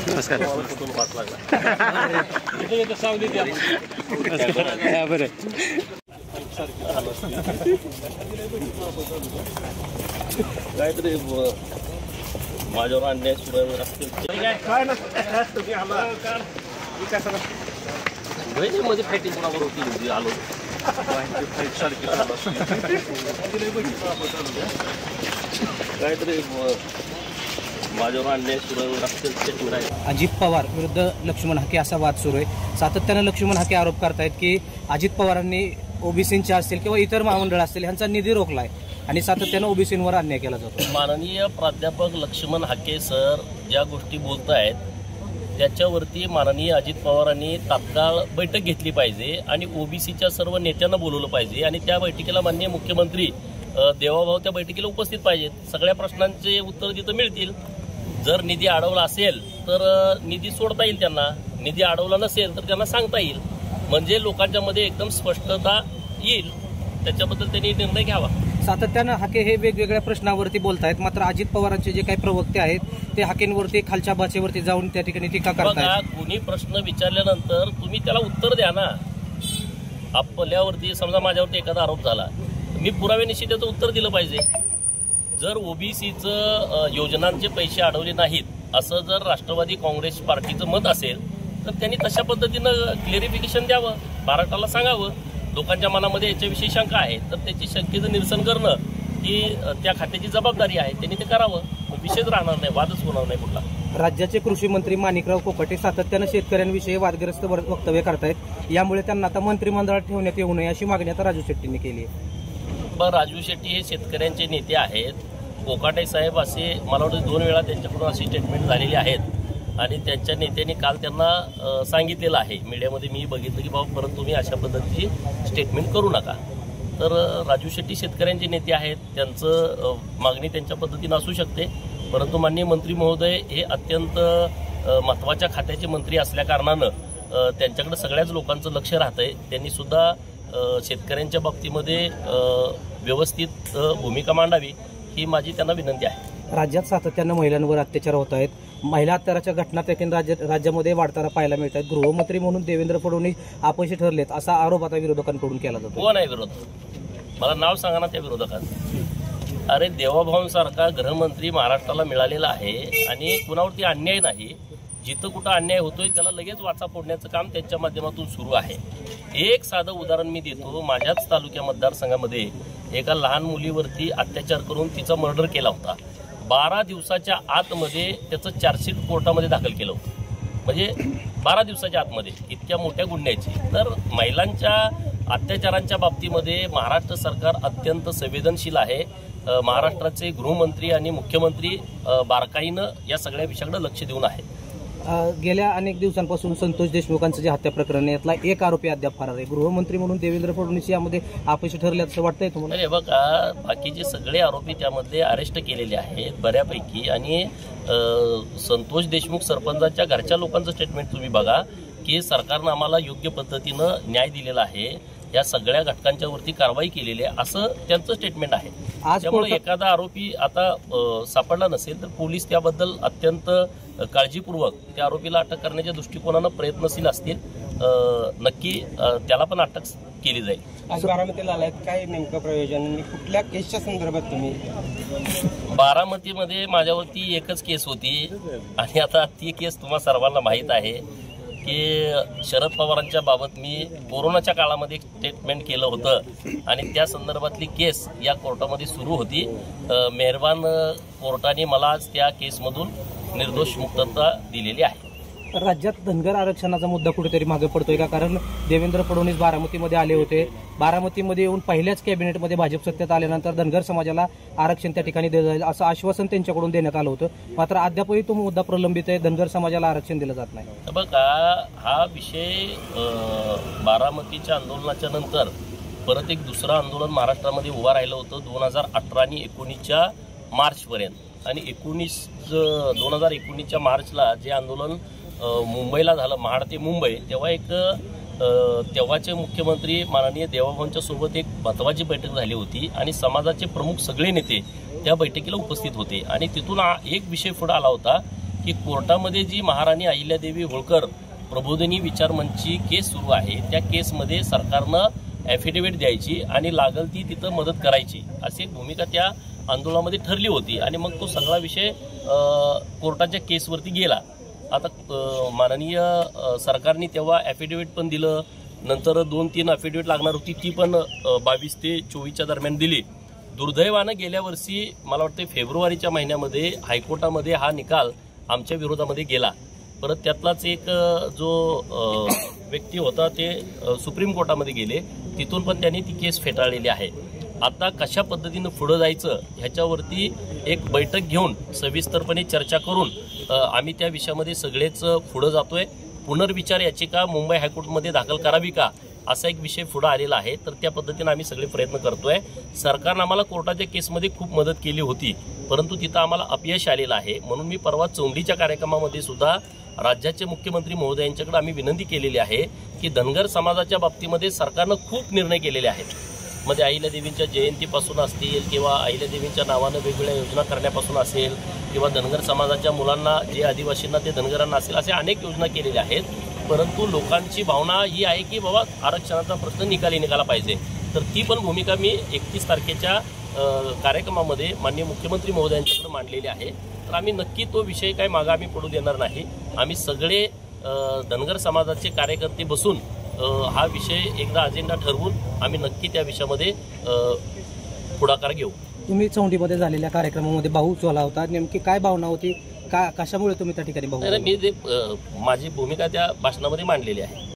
नमस्कार. बरं काहीतरी माझ्यावर अन्याय सुरू असतील मध्ये फायटिंग कोणावर होती आलो काहीतरी माझ्यावर अन्याय सुरू असतील. अजित पवार विरुद्ध लक्ष्मण हाके असा वाद सुरू आहे. सातत्यानं लक्ष्मण हाके आरोप करतायत की अजित पवारांनी ओबीसींचे असतील किंवा इतर महामंडळ असतील यांचा निधी रोखलाय आणि सातत्यानं ओबीसींवर अन्याय केला जातो. माननीय प्राध्यापक लक्ष्मण हाके सर ज्या गोष्टी बोलत आहेत त्याच्यावरती माननीय अजित पवारांनी तात्काळ बैठक घेतली पाहिजे आणि ओबीसीच्या सर्व नेत्यांना बोलवलं पाहिजे आणि त्या बैठकीला माननीय मुख्यमंत्री देवाभाऊ त्या बैठकीला उपस्थित पाहिजेत. सगळ्या प्रश्नांचे उत्तर तिथं मिळतील. जर निधी अडवला असेल तर निधी सोडता येईल त्यांना, निधी अडवला नसेल तर त्यांना सांगता येईल, म्हणजे लोकांच्या मध्ये एकदम स्पष्टता येईल. त्याच्याबद्दल त्यांनी निर्णय घ्यावा. सातत्यानं हाके हे वेगवेगळ्या प्रश्नावरती बोलतायत, मात्र अजित पवारांचे जे काही प्रवक्ते आहेत ते हाकेंवरती खालच्या भाषेवरती जाऊन त्या ठिकाणी टीका करतात. कोणी प्रश्न विचारल्यानंतर तुम्ही त्याला उत्तर द्या ना. आपल्यावरती समजा माझ्यावरती एखादा आरोप झाला, मी पुराव्यानिशी त्याचं उत्तर दिलं पाहिजे. जर ओबीसीचं योजनांचे पैसे अडवले नाहीत असं जर राष्ट्रवादी काँग्रेस पार्टीचं मत असेल तर त्यांनी तशा पद्धतीनं क्लिअरिफिकेशन द्यावं, महाराष्ट्राला सांगावं. लोकांच्या मनामध्ये याच्याविषयी शंका आहे तर त्याची शंकेचं निरसन करणं ही त्या खात्याची जबाबदारी आहे. त्यांनी ते करावं, विषयच राहणार नाही, वादच होणार नाही कुठला. राज्याचे कृषी मंत्री माणिकराव कोकाटे सातत्यानं शेतकऱ्यांविषयी वादग्रस्त वक्तव्य करतायत. यामुळे त्यांना आता मंत्रिमंडळात ठेवण्यात येऊ नये अशी मागणी आता राजू शेट्टींनी केली आहे. राजू शेट्टी हे शेतकऱ्यांचे नेते आहेत. कोकाटे साहेब असे मला वाटतं 2 वेळा त्यांच्याकडून अशी स्टेटमेंट झालेली आहेत आणि त्यांच्या नेत्यांनी काल त्यांना सांगितलेलं आहे मीडियामध्ये, मी बघितलं की बाबा परत तुम्ही अशा पद्धतीची स्टेटमेंट करू नका. तर राजू शेट्टी शेतकऱ्यांचे नेते आहेत, त्यांचं मागणी त्यांच्या पद्धतीनं असू शकते, परंतु माननीय मंत्री महोदय हे अत्यंत महत्त्वाच्या खात्याचे मंत्री असल्याकारणानं त्यांच्याकडे सगळ्याच लोकांचं लक्ष राहतंय. त्यांनी सुद्धा शेतकऱ्यांच्या बाबतीमध्ये व्यवस्थित भूमिका मांडावी ही माझी त्यांना विनंती आहे. राज्यात सातत्यानं महिलांवर अत्याचार होत आहेत. महिला अत्याचाराच्या घटना देखील राज्यामध्ये वाढताना पाहायला मिळत आहेत. गृहमंत्री म्हणून देवेंद्र फडणवीस अपयशी ठरलेत असा आरोप आता विरोधकांकडून केला जातो. कोण आहे विरोधक? मला नाव सांगा ना त्या विरोधकांचं. अरे देवाभाऊंसारखा गृहमंत्री महाराष्ट्राला मिळालेला आहे आणि कुणावरती अन्याय नाही. जिथं कुठं अन्याय होतोय त्याला लगेच वाचा फोडण्याचं काम त्यांच्या माध्यमातून सुरू आहे. एक साधं उदाहरण मी देतो. माझ्याच तालुक्या मतदारसंघामध्ये एका लहान मुलीवरती अत्याचार करून तिचा मर्डर केला होता. 12 दिवसाच्या आतमध्ये त्याचं चार्जशीट कोर्टामध्ये दाखल केलं होतं. म्हणजे 12 दिवसाच्या आतमध्ये इतक्या मोठ्या गुन्ह्याची. तर महिलांच्या अत्याचारांच्या बाबतीमध्ये महाराष्ट्र सरकार अत्यंत संवेदनशील आहे. महाराष्ट्राचे गृहमंत्री आणि मुख्यमंत्री बारकाईनं या सगळ्या विषयाकडे लक्ष देऊन आहे. गेल्या अनेक दिवसांपासून संतोष देशमुखांचं जे हत्या प्रकरण यातला एक आरोपी अद्याप फरार आहे. गृहमंत्री म्हणून देवेंद्र फडणवीस यामध्ये अपयशी ठरले असं वाटतंय तुम्हाला? अरे बघा, बाकीचे सगळे आरोपी त्यामध्ये अरेस्ट केलेले आहेत बऱ्यापैकी. आणि संतोष देशमुख सरपंचाच्या घरच्या लोकांचं स्टेटमेंट तुम्ही बघा की सरकारनं आम्हाला योग्य पद्धतीनं न्याय दिलेला आहे, या सगळ्या घटकांच्या वरती कारवाई केलेली आहे असं त्यांचं स्टेटमेंट आहे. त्यामुळे एखादा आरोपी आता सापडला नसेल तर पोलीस त्याबद्दल अत्यंत काळजीपूर्वक त्या आरोपीला अटक करण्याच्या दृष्टिकोनानं प्रयत्नशील असतील. नक्की त्याला पण अटक केली जाईल. आज बारामतीला आलाय, काय नेमकं प्रयोजन, कुठल्या केसच्या संदर्भात तुम्ही? बारामतीमध्ये माझ्यावरती एकच केस होती आणि आता ती केस तुम्हा सर्वांना माहीत आहे की शरद पवारांच्या बाबत मी कोरोनाच्या काळामध्ये स्टेटमेंट केलं होतं आणि त्या संदर्भातली केस या कोर्टामध्ये सुरू होती. मेहरबान कोर्टाने मला त्या केसमधून निर्दोष मुक्तता दिलेली आहे. राज्यात धनगर आरक्षणाचा मुद्दा कुठेतरी मागे पडतोय का? कारण देवेंद्र फडणवीस बारामतीमध्ये आले होते. बारामतीमध्ये येऊन पहिल्याच कॅबिनेटमध्ये भाजप सत्तेत आल्यानंतर धनगर समाजाला आरक्षण त्या ठिकाणी दिलं जाईल असं आश्वासन त्यांच्याकडून देण्यात आलं होतं. मात्र अद्यापही तो मुद्दा प्रलंबित आहे, धनगर समाजाला आरक्षण दिलं जात नाही. बघा, हा विषय बारामतीच्या आंदोलनाच्या नंतर परत एक दुसरं आंदोलन महाराष्ट्रामध्ये उभं राहिलं होतं 2018 आणि 2019च्या मार्चपर्यंत. आणि 2019च्या मार्चला जे आंदोलन मुंबईला झालं, महाड ते मुंबई, तेव्हा एक तेव्हाचे मुख्यमंत्री माननीय देवाभाऊंच्या सोबत एक महत्त्वाची बैठक झाली होती आणि समाजाचे प्रमुख सगळे नेते त्या बैठकीला उपस्थित होते आणि तिथून एक विषय पुढे आला होता की कोर्टामध्ये जी महाराणी अहिल्यादेवी होळकर प्रबोधिनी विचारमंचची केस सुरू आहे त्या केसमध्ये सरकारनं ॲफिडेव्हिट द्यायची आणि लागल ती तिथं मदत करायची अशी एक भूमिका त्या आंदोलनामध्ये ठरली होती आणि मग तो सगळा विषय कोर्टाच्या केसवरती गेला. आता माननीय सरकारने तेव्हा ॲफिडेव्हिट पण दिलं, नंतर 2-3 ॲफिडेव्हिट लागणार होती ती पण 22 ते 24च्या दरम्यान दिली. दुर्दैवानं गेल्या वर्षी मला वाटतं फेब्रुवारीच्या महिन्यामध्ये हायकोर्टामध्ये हा निकाल आमच्या विरोधामध्ये गेला. परत त्यातलाच एक जो व्यक्ती होता ते सुप्रीम कोर्टामध्ये गेले, तिथून पण त्यांनी ती केस फेटाळलेली आहे. आता कशा पद्धतीनं पुढं जायचं ह्याच्यावरती एक बैठक घेऊन सविस्तरपणे चर्चा करून आम्ही त्या विषयामध्ये सगळेच पुढं जातोय. पुनर्विचार याचिका मुंबई हायकोर्टमध्ये दाखल करावी का असा एक विषय पुढे आलेला आहे. तर त्या पद्धतीने आम्ही सगळे प्रयत्न करतोय. सरकारनं आम्हाला कोर्टाच्या केसमध्ये खूप मदत केली होती, परंतु तिथं आम्हाला अपयश आलेलं आहे. म्हणून मी परवा चौंडीच्या कार्यक्रमामध्ये सुद्धा राज्याचे मुख्यमंत्री महोदयांच्याकडे आम्ही विनंती केलेली आहे की धनगर समाजाच्या बाबतीमध्ये सरकारनं खूप निर्णय केलेले आहेत. मध्ये अहिल्यादेवींच्या जयंतीपासून असतील किंवा अहिल्यादेवींच्या नावानं वेगवेगळ्या योजना करण्यापासून असेल किंवा धनगर समाजाच्या मुलांना जे आदिवासींना ते धनगरांना असेल असे अनेक योजना केलेल्या आहेत. परंतु लोकांची भावना ही आहे की बाबा आरक्षणाचा प्रश्न निकाला पाहिजे. तर ती पण भूमिका मी 31 तारखेच्या कार्यक्रमामध्ये माननीय मुख्यमंत्री महोदयांच्याकडे मांडलेली आहे. तर आम्ही नक्की तो विषय काय मागं आम्ही पडू देणार नाही. आम्ही सगळे धनगर समाजाचे कार्यकर्ते बसून हा विषय एकदा अजेंडा ठरवून आम्ही नक्की त्या विषयामध्ये पुढाकार घेऊ. तुम्ही चौंडीमध्ये झालेल्या कार्यक्रमामध्ये भाऊ चोला होता, नेमकी काय भावना होती, कशामुळे तुम्ही त्या ठिकाणी भाऊ? मी माझी भूमिका त्या भाषणामध्ये मांडलेली आहे.